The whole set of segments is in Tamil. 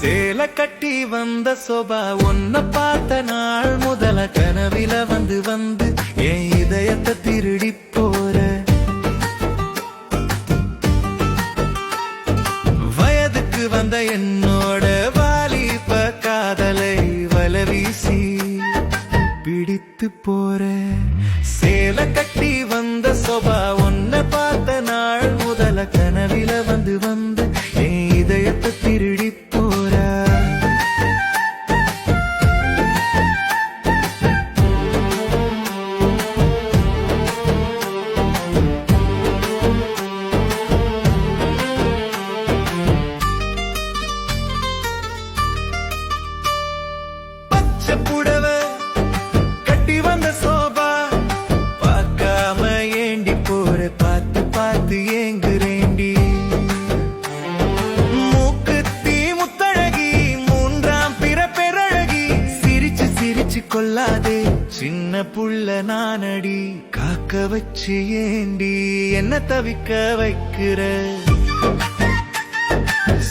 சேல கட்டி வந்த சோபா ஒன்ன பார்த்த நாள் முதல கனவில வந்து வந்து என் இதயத்தை திருடி போற வயதுக்கு வந்த என்னோட வாலிப காதலை வல வீசி பிடித்து போற சேல கட்டி வந்த சோபா ஒன்ன பார்த்த நாள் முதல கனவில வந்து வந்து என் இதயத்தை திருடி புடவ கட்டி வந்த சோபா பார்க்காம ஏண்டி போற பார்த்து பார்த்து ஏங்குறேண்டி மூக்குத்தி முத்தழகி மூன்றாம் பிறப்பெரழகி சிரிச்சு சிரிச்சு கொள்ளாதே சின்ன புள்ள நானடி காக்க வச்சு ஏண்டி என்ன தவிக்க வைக்கிற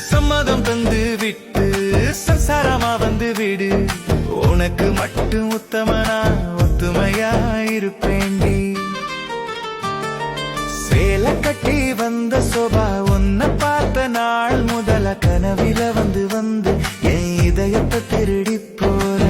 சம்மதம் தந்து விட்டு சம்சாரமா வந்து விடு உனக்கு மட்டும் உத்தமனா ஒத்துமையா இருப்பேண்டி சேல கட்டி வந்த சோபா உன்னை பார்த்த நாள் முதல கனவில வந்து வந்து என் இதயத்தை திருடி போற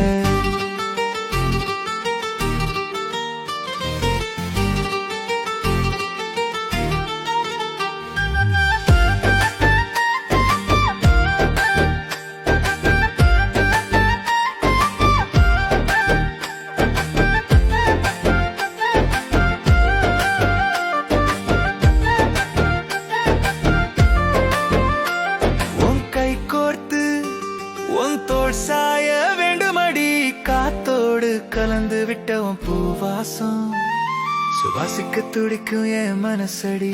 தோள் சாய வேண்டுமடி காத்தோடு கலந்து விட்ட உன் பூவாசம் சுவாசிக்க துடிக்கும் என் மனசடி